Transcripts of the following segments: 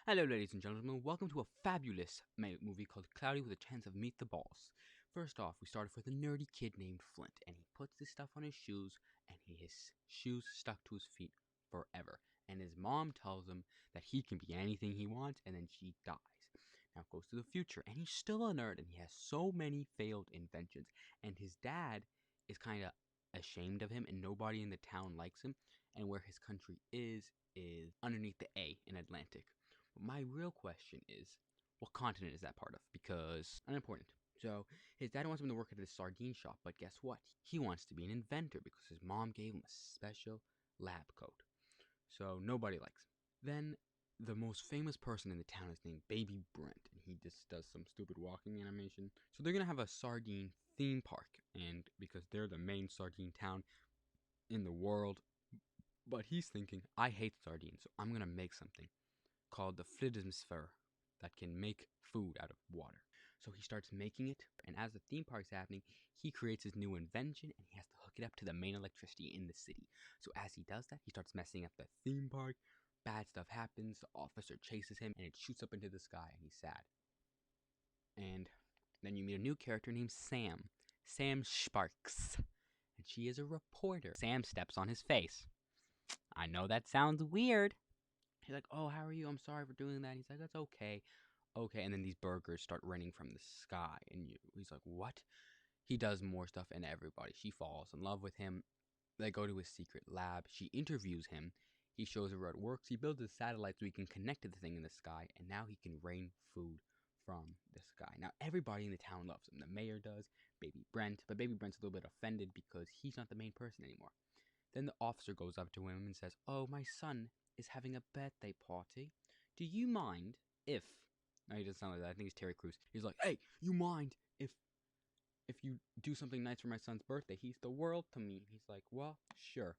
Hello, ladies and gentlemen. Welcome to a fabulous movie called Cloudy with a Chance of Meet the Balls. First off, we started with a nerdy kid named Flint, and he puts this stuff on his shoes, and his shoes stuck to his feet forever. And his mom tells him that he can be anything he wants, and then she dies. Now it goes to the future, and he's still a nerd, and he has so many failed inventions. And his dad is kind of ashamed of him, and nobody in the town likes him. And where his country is underneath the A in Atlantic. My real question is, what continent is that part of? Because unimportant. So his dad wants him to work at this sardine shop, but guess what? He wants to be an inventor because his mom gave him a special lab coat. So nobody likes him. Then the most famous person in the town is named Baby Brent, and he just does some stupid walking animation. So they're gonna have a sardine theme park, and because they're the main sardine town in the world, but he's thinking, I hate sardines, so I'm gonna make something called the flidmsphere that can make food out of water. So he starts making it, and as the theme park's happening, he creates his new invention, and he has to hook it up to the main electricity in the city. So as he does that, he starts messing up the theme park. Bad stuff happens. The officer chases him, and it shoots up into the sky, and he's sad. And then you meet a new character named Sam. Sam Sparks. And she is a reporter. Sam steps on his face. I know that sounds weird. He's like, oh, how are you? I'm sorry for doing that. He's like, that's okay. Okay. And then these burgers start raining from the sky. And he's like, what? He does more stuff and everybody. She falls in love with him. They go to his secret lab. She interviews him. He shows her how it works. He builds a satellite so he can connect to the thing in the sky. And now he can rain food from the sky. Now, everybody in the town loves him. The mayor does, Baby Brent. But Baby Brent's a little bit offended because he's not the main person anymore. Then the officer goes up to him and says, oh, my son is having a birthday party. Do you mind if... No, he doesn't sound like that. I think it's Terry Crews. He's like, hey, you mind if you do something nice for my son's birthday? He's the world to me. He's like, well, sure.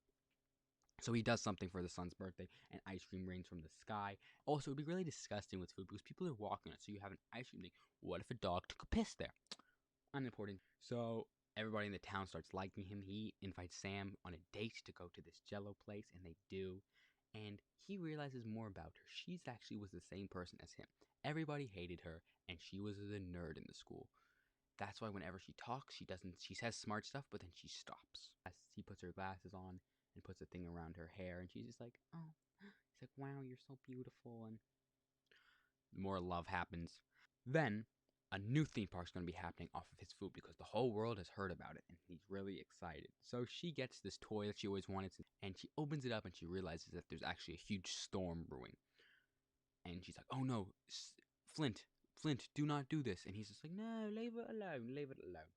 So he does something for the son's birthday, and ice cream rains from the sky. Also, it would be really disgusting with food because people are walking on it. So you have an ice cream thing. What if a dog took a piss there? Unimportant. So everybody in the town starts liking him. He invites Sam on a date to go to this Jello place, and they do. And he realizes more about her. She's actually was the same person as him. Everybody hated her, and she was the nerd in the school. That's why whenever she talks, she says smart stuff, but then she stops. As he puts her glasses on and puts a thing around her hair, and she's just like, oh, he's like, wow, you're so beautiful, and more love happens. Then a new theme park's going to be happening off of his food because the whole world has heard about it, and he's really excited. So she gets this toy that she always wanted, and she opens it up, and she realizes that there's actually a huge storm brewing. And she's like, oh no, Flint, do not do this. And he's just like, no, leave it alone, leave it alone.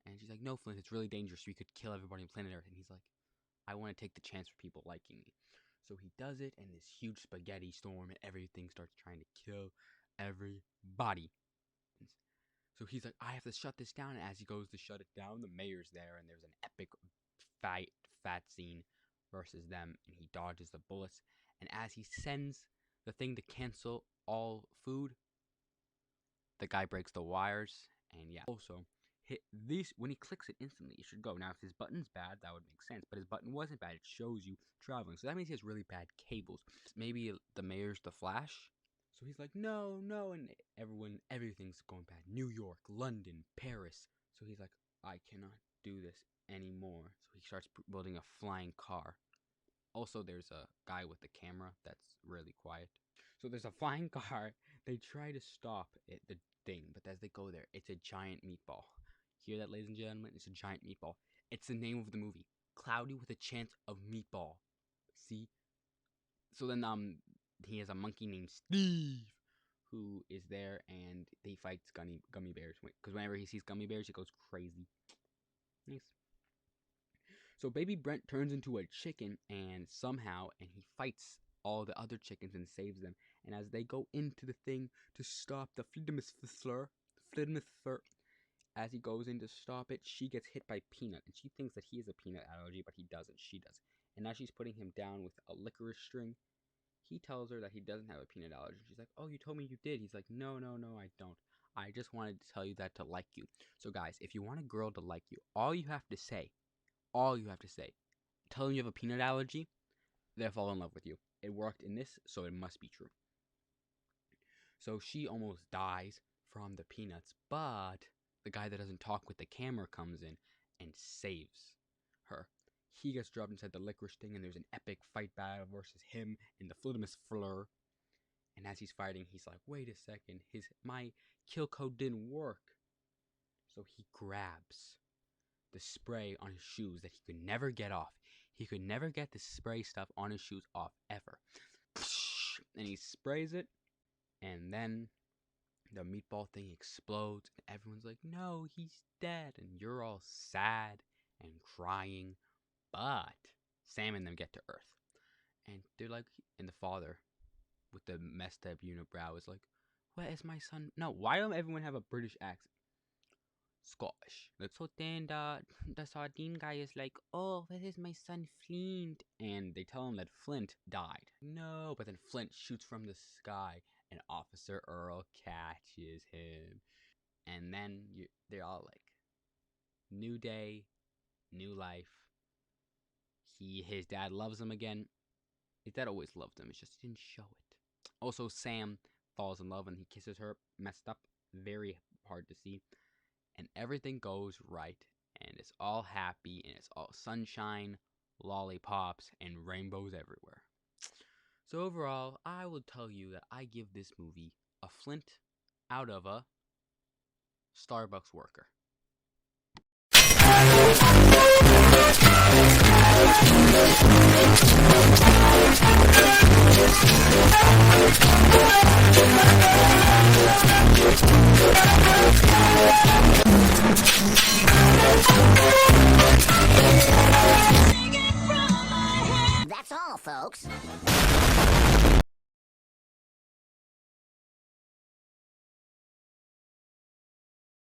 And she's like, no, Flint, it's really dangerous. We could kill everybody on planet Earth. And he's like, I want to take the chance for people liking me. So he does it, and this huge spaghetti storm, and everything starts trying to kill everybody. So he's like, I have to shut this down. And as he goes to shut it down, the mayor's there, and there's an epic fat scene versus them, and he dodges the bullets. And as he sends the thing to cancel all food, the guy breaks the wires, and yeah. Also, when he clicks it instantly, it should go. Now, if his button's bad, that would make sense, but his button wasn't bad. It shows you traveling, so that means he has really bad cables. Maybe the mayor's the Flash. So he's like, no, no, and everything's going bad. New York, London, Paris. So he's like, I cannot do this anymore. So he starts building a flying car. Also, there's a guy with the camera that's really quiet. So there's a flying car. They try to stop it, the thing, but as they go there, it's a giant meatball. Hear that, ladies and gentlemen? It's a giant meatball. It's the name of the movie. Cloudy with a Chance of Meatball. See? So then he has a monkey named Steve who is there, and he fights gummy bears. Because whenever he sees gummy bears, he goes crazy. Nice. So Baby Brent turns into a chicken, and he fights all the other chickens and saves them. And as they go into the thing to stop the flidmsphere, as he goes in to stop it, she gets hit by Peanut, and she thinks that he has a peanut allergy, but he doesn't. She does. And now she's putting him down with a licorice string. He tells her that he doesn't have a peanut allergy. She's like, oh, you told me you did. He's like, no, I don't. I just wanted to tell you that to like you. So guys, if you want a girl to like you, all you have to say, tell them you have a peanut allergy, they'll fall in love with you. It worked in this, so it must be true. So she almost dies from the peanuts, but the guy that doesn't talk with the camera comes in and saves her. He gets dropped inside the licorice thing, and there's an epic fight battle versus him and the Flutimus Fleur. And as he's fighting, he's like, "Wait a second, my kill code didn't work." So he grabs the spray on his shoes that he could never get off. He could never get the spray stuff on his shoes off ever. And he sprays it, and then the meatball thing explodes, and everyone's like, "No, he's dead." And you're all sad and crying. But Sam and them get to Earth, and they're like, and the father with the messed up unibrow is like, "Where is my son?" No, why don't everyone have a British accent? Scottish. So then the sardine guy is like, "Oh, where is my son Flint?" And they tell him that Flint died. No, but then Flint shoots from the sky, and Officer Earl catches him. And then they're all like, new day, new life. His dad loves him again. His dad always loved him. It's just he didn't show it. Also, Sam falls in love and he kisses her. Messed up. Very hard to see. And everything goes right. And it's all happy. And it's all sunshine, lollipops, and rainbows everywhere. So overall, I will tell you that I give this movie a Flint out of a Starbucks worker.